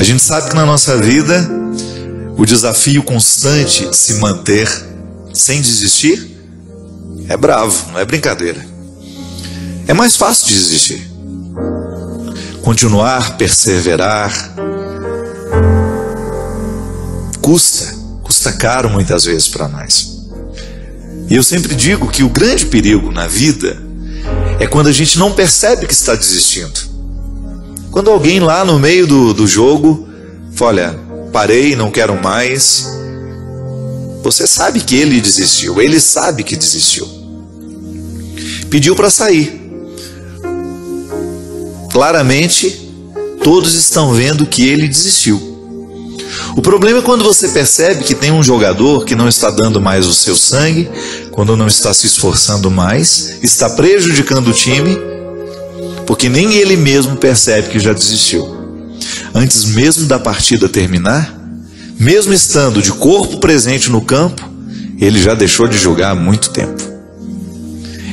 gente sabe que na nossa vida o desafio constante de se manter sem desistir é bravo, não é brincadeira. É mais fácil de desistir. Continuar, perseverar, custa caro muitas vezes para nós. E eu sempre digo que o grande perigo na vida é quando a gente não percebe que está desistindo. Quando alguém lá no meio do jogo fala, olha, parei, não quero mais. Você sabe que ele desistiu, ele sabe que desistiu. Pediu para sair. Claramente, todos estão vendo que ele desistiu. O problema é quando você percebe que tem um jogador que não está dando mais o seu sangue, quando não está se esforçando mais, está prejudicando o time, porque nem ele mesmo percebe que já desistiu. Antes mesmo da partida terminar, mesmo estando de corpo presente no campo, ele já deixou de jogar há muito tempo.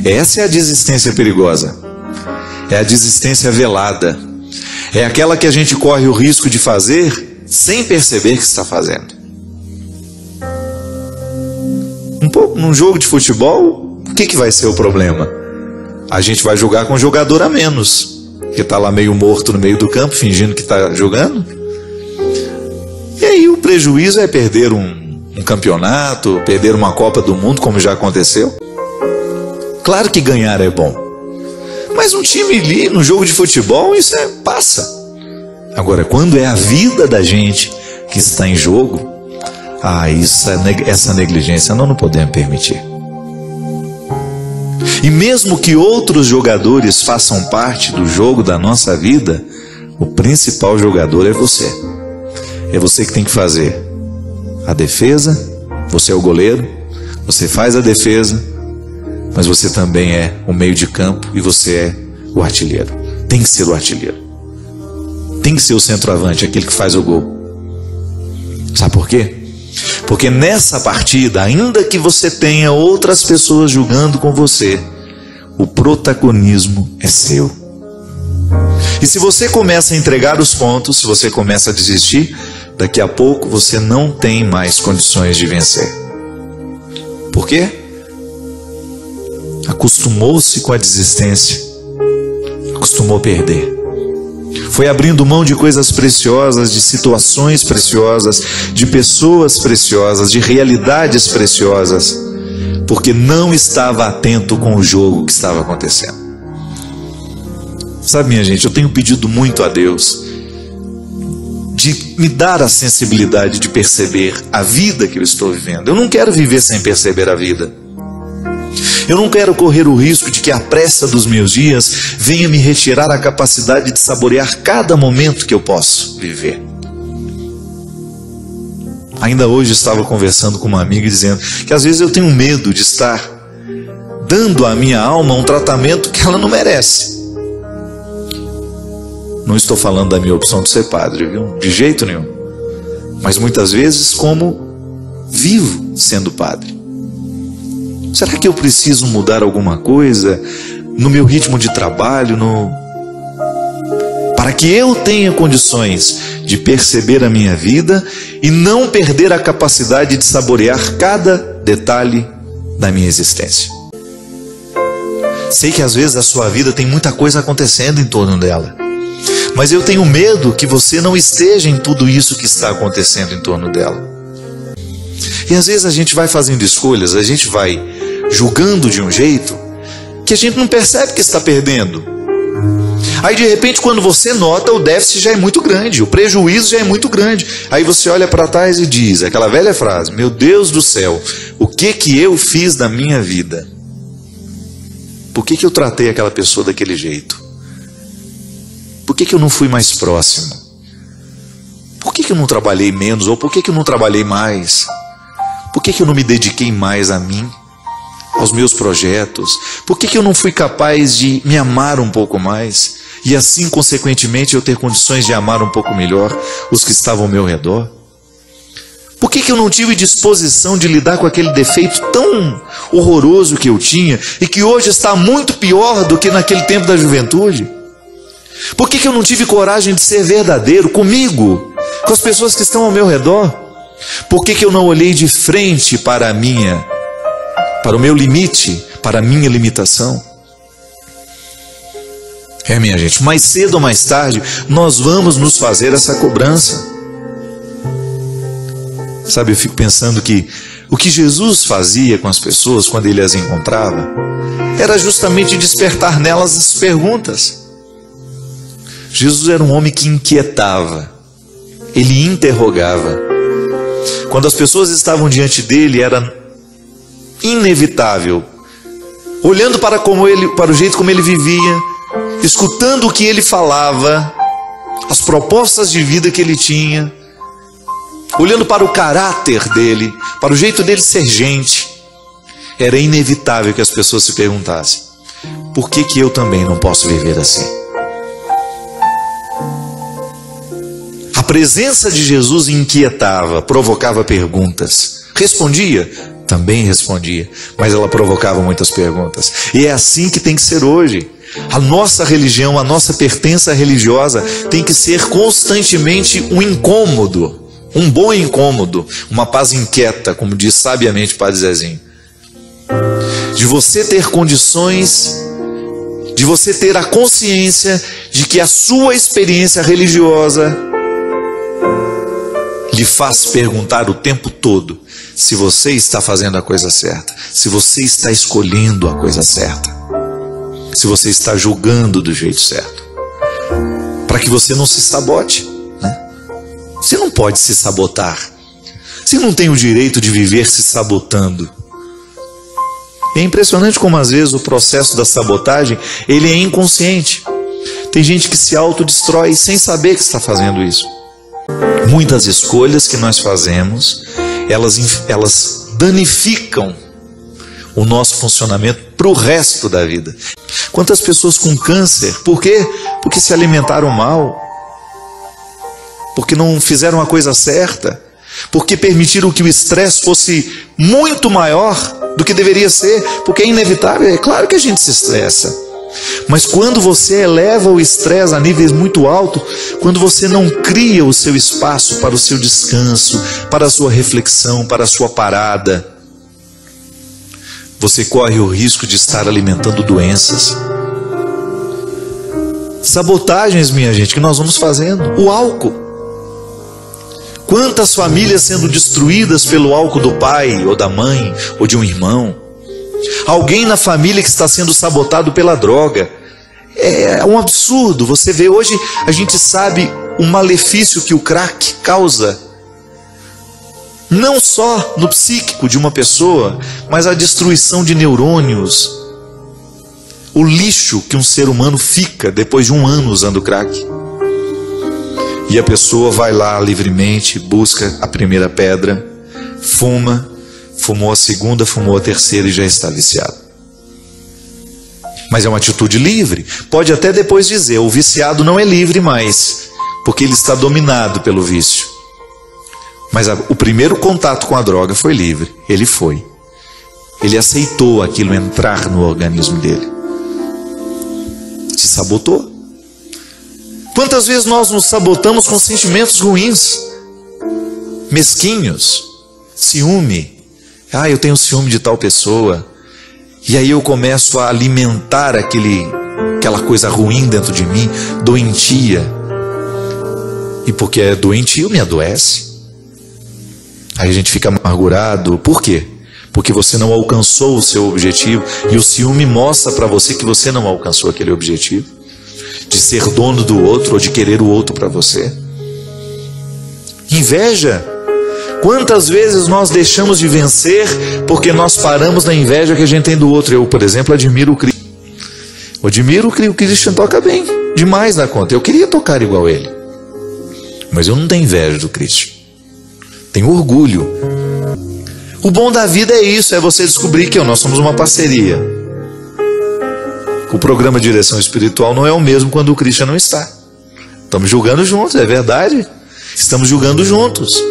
Essa é a desistência perigosa. É a desistência velada. É aquela que a gente corre o risco de fazer sem perceber que está fazendo. Num jogo de futebol, o que vai ser o problema? A gente vai jogar com um jogador a menos, que está lá meio morto no meio do campo, fingindo que está jogando. E aí o prejuízo é perder um campeonato, perder uma Copa do Mundo, como já aconteceu. Claro que ganhar é bom, mas um time ali no jogo de futebol, isso passa. Agora, quando é a vida da gente que está em jogo, essa negligência nós não podemos permitir. E mesmo que outros jogadores façam parte do jogo da nossa vida, o principal jogador é você. É você que tem que fazer a defesa, você é o goleiro, você faz a defesa, mas você também é o meio de campo e você é o artilheiro. Tem que ser o artilheiro. Tem que ser o centroavante, aquele que faz o gol. Sabe por quê? Porque nessa partida, ainda que você tenha outras pessoas jogando com você, o protagonismo é seu. E se você começa a entregar os pontos, se você começa a desistir, daqui a pouco você não tem mais condições de vencer. Por quê? Acostumou-se com a desistência, acostumou a perder. Foi abrindo mão de coisas preciosas, de situações preciosas, de pessoas preciosas, de realidades preciosas, porque não estava atento com o jogo que estava acontecendo. Sabe, minha gente, eu tenho pedido muito a Deus de me dar a sensibilidade de perceber a vida que eu estou vivendo. Eu não quero viver sem perceber a vida. Eu não quero correr o risco de que a pressa dos meus dias venha me retirar a capacidade de saborear cada momento que eu posso viver. Ainda hoje estava conversando com uma amiga dizendo que às vezes eu tenho medo de estar dando à minha alma um tratamento que ela não merece. Não estou falando da minha opção de ser padre, viu? De jeito nenhum. Mas muitas vezes como vivo sendo padre. Será que eu preciso mudar alguma coisa no meu ritmo de trabalho, para que eu tenha condições de perceber a minha vida e não perder a capacidade de saborear cada detalhe da minha existência? Sei que às vezes a sua vida tem muita coisa acontecendo em torno dela, mas eu tenho medo que você não esteja em tudo isso que está acontecendo em torno dela. E às vezes a gente vai fazendo escolhas, a gente vai julgando de um jeito que a gente não percebe que está perdendo. Aí de repente, quando você nota, o déficit já é muito grande, o prejuízo já é muito grande. Aí você olha para trás e diz aquela velha frase: meu Deus do céu, o que eu fiz da minha vida? Por que eu tratei aquela pessoa daquele jeito? Por que eu não fui mais próximo? Por que eu não trabalhei menos? Ou por que eu não trabalhei mais? Por que eu não me dediquei mais a mim, aos meus projetos? Por que eu não fui capaz de me amar um pouco mais? E assim, consequentemente, eu ter condições de amar um pouco melhor os que estavam ao meu redor? Por que eu não tive disposição de lidar com aquele defeito tão horroroso que eu tinha e que hoje está muito pior do que naquele tempo da juventude? Por que eu não tive coragem de ser verdadeiro comigo, Com as pessoas que estão ao meu redor? Por que eu não olhei de frente para o meu limite, para a minha limitação? Minha gente, mais cedo ou mais tarde, nós vamos nos fazer essa cobrança. Sabe, eu fico pensando que o que Jesus fazia com as pessoas quando ele as encontrava era justamente despertar nelas as perguntas. Jesus era um homem que inquietava, ele interrogava. Quando as pessoas estavam diante dele, era inevitável, olhando para o jeito como ele vivia, escutando o que ele falava, as propostas de vida que ele tinha, olhando para o caráter dele, para o jeito dele ser gente, era inevitável que as pessoas se perguntassem: por que eu também não posso viver assim? A presença de Jesus inquietava, provocava perguntas. Respondia? Também respondia, mas ela provocava muitas perguntas. E é assim que tem que ser hoje. A nossa religião, a nossa pertença religiosa tem que ser constantemente um incômodo, um bom incômodo, uma paz inquieta, como diz sabiamente o Padre Zezinho. De você ter condições, de você ter a consciência de que a sua experiência religiosa lhe faz perguntar o tempo todo se você está fazendo a coisa certa, se você está escolhendo a coisa certa, se você está julgando do jeito certo, para que você não se sabote, né? Você não pode se sabotar, você não tem o direito de viver se sabotando. É impressionante como às vezes o processo da sabotagem, ele é inconsciente. Tem gente que se autodestrói sem saber que está fazendo isso. Muitas escolhas que nós fazemos, elas danificam o nosso funcionamento para o resto da vida. Quantas pessoas com câncer? Por quê? Porque se alimentaram mal, porque não fizeram a coisa certa, porque permitiram que o estresse fosse muito maior do que deveria ser, porque é inevitável, é claro que a gente se estressa. Mas quando você eleva o estresse a níveis muito altos, quando você não cria o seu espaço para o seu descanso, para a sua reflexão, para a sua parada, você corre o risco de estar alimentando doenças. Sabotagens, minha gente, que nós vamos fazendo. O álcool. Quantas famílias sendo destruídas pelo álcool do pai, ou da mãe, ou de um irmão. Alguém na família que está sendo sabotado pela droga. É um absurdo. Você vê hoje, a gente sabe o malefício que o crack causa. Não só no psíquico de uma pessoa, mas a destruição de neurônios. O lixo que um ser humano fica depois de um ano usando crack. E a pessoa vai lá livremente, busca a primeira pedra, fumou a segunda, fumou a terceira e já está viciado. Mas é uma atitude livre. Pode até depois dizer, o viciado não é livre mais, porque ele está dominado pelo vício. Mas o primeiro contato com a droga foi livre. Ele foi. Ele aceitou aquilo entrar no organismo dele. Se sabotou. Quantas vezes nós nos sabotamos com sentimentos ruins, mesquinhos, ciúme. Eu tenho ciúme de tal pessoa. E aí eu começo a alimentar aquela coisa ruim dentro de mim, doentia. E porque é doentio, me adoece. Aí a gente fica amargurado. Por quê? Porque você não alcançou o seu objetivo. E o ciúme mostra para você que você não alcançou aquele objetivo. De ser dono do outro ou de querer o outro para você. Inveja. Quantas vezes nós deixamos de vencer porque nós paramos na inveja que a gente tem do outro? Eu, por exemplo, admiro o Christian. O Christian toca bem, demais na conta. Eu queria tocar igual ele. Mas eu não tenho inveja do Christian. Tenho orgulho. O bom da vida é isso, é você descobrir que nós somos uma parceria. O programa de direção espiritual não é o mesmo quando o Christian não está. Estamos julgando juntos, é verdade. Estamos julgando juntos.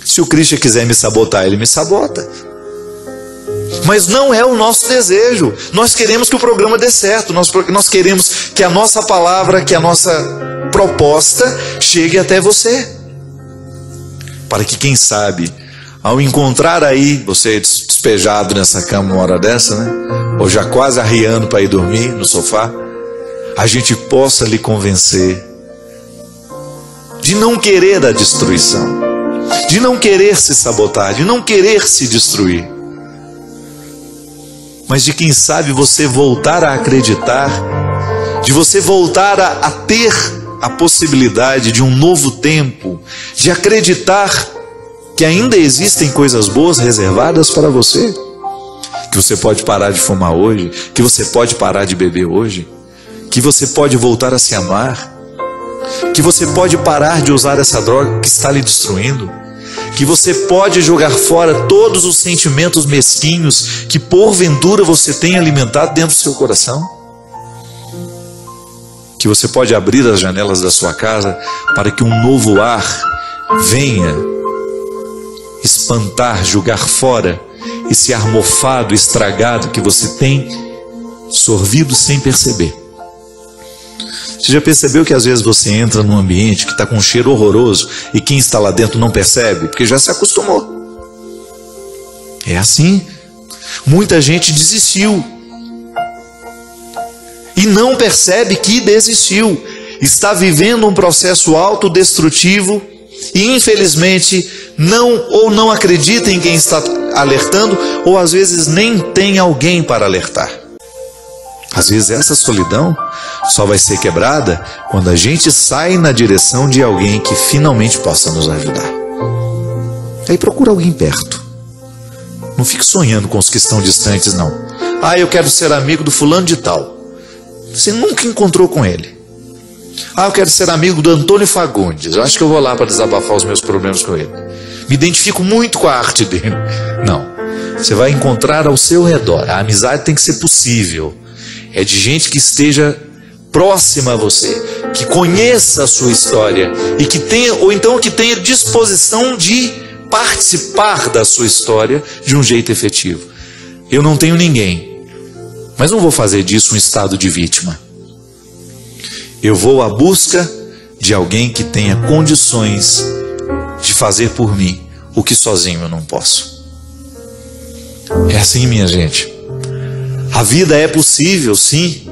Se o Christian quiser me sabotar, ele me sabota. Mas não é o nosso desejo. Nós queremos que o programa dê certo. Nós queremos que a nossa palavra, que a nossa proposta chegue até você. para que, quem sabe, ao encontrar aí você despejado nessa cama uma hora dessa, né? Ou já quase arriando para ir dormir no sofá, a gente possa lhe convencer de não querer a destruição, de não querer se sabotar, de não querer se destruir, mas de, quem sabe, você voltar a acreditar, de você voltar a ter a possibilidade de um novo tempo, de acreditar que ainda existem coisas boas reservadas para você, que você pode parar de fumar hoje, que você pode parar de beber hoje, que você pode voltar a se amar, que você pode parar de usar essa droga que está lhe destruindo, que você pode jogar fora todos os sentimentos mesquinhos que porventura você tem alimentado dentro do seu coração, que você pode abrir as janelas da sua casa para que um novo ar venha espantar, jogar fora esse ar mofado, estragado que você tem sorvido sem perceber. Você já percebeu que às vezes você entra num ambiente que está com um cheiro horroroso e quem está lá dentro não percebe? Porque já se acostumou. É assim. Muita gente desistiu e não percebe que desistiu. Está vivendo um processo autodestrutivo e, infelizmente, não acredita em quem está alertando, ou às vezes nem tem alguém para alertar. Às vezes essa solidão só vai ser quebrada quando a gente sai na direção de alguém que finalmente possa nos ajudar. Aí procura alguém perto. Não fique sonhando com os que estão distantes, não. Ah, eu quero ser amigo do fulano de tal. Você nunca encontrou com ele. Ah, eu quero ser amigo do Antônio Fagundes. Eu acho que eu vou lá para desabafar os meus problemas com ele. Me identifico muito com a arte dele. Não. Você vai encontrar ao seu redor. A amizade tem que ser possível. É de gente que esteja próxima a você, que conheça a sua história e que tenha, ou então que tenha disposição de participar da sua história de um jeito efetivo. Eu não tenho ninguém, mas não vou fazer disso um estado de vítima. Eu vou à busca de alguém que tenha condições de fazer por mim o que sozinho eu não posso. É assim, minha gente. A vida é possível, sim,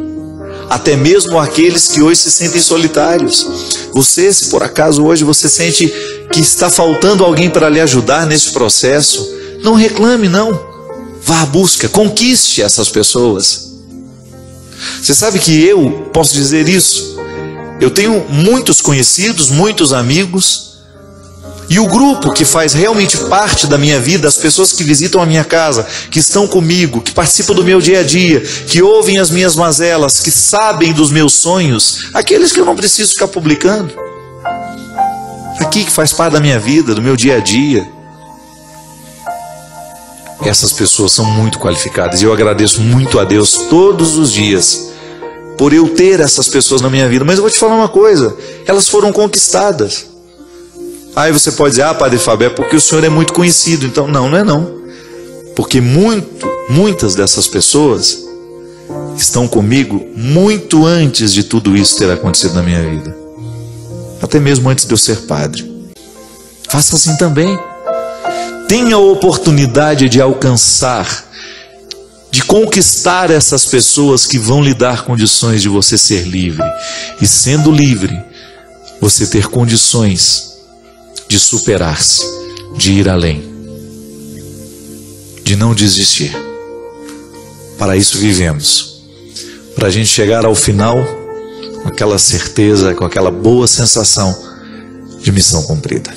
até mesmo aqueles que hoje se sentem solitários. Você, se por acaso hoje você sente que está faltando alguém para lhe ajudar nesse processo, não reclame, não. Vá à busca, conquiste essas pessoas. Você sabe que eu posso dizer isso? Eu tenho muitos conhecidos, muitos amigos, e o grupo que faz realmente parte da minha vida, as pessoas que visitam a minha casa, que estão comigo, que participam do meu dia a dia, que ouvem as minhas mazelas, que sabem dos meus sonhos, aqueles que eu não preciso ficar publicando, aqui que faz parte da minha vida, do meu dia a dia, essas pessoas são muito qualificadas e eu agradeço muito a Deus todos os dias por eu ter essas pessoas na minha vida. Mas eu vou te falar uma coisa, elas foram conquistadas. Aí você pode dizer, ah, Padre Fábio, é porque o senhor é muito conhecido. Então, não é não. Porque muitas dessas pessoas estão comigo muito antes de tudo isso ter acontecido na minha vida. Até mesmo antes de eu ser padre. Faça assim também. Tenha a oportunidade de alcançar, de conquistar essas pessoas que vão lhe dar condições de você ser livre. E sendo livre, você ter condições de superar-se, de ir além, de não desistir. Para isso vivemos, para a gente chegar ao final com aquela certeza, com aquela boa sensação de missão cumprida.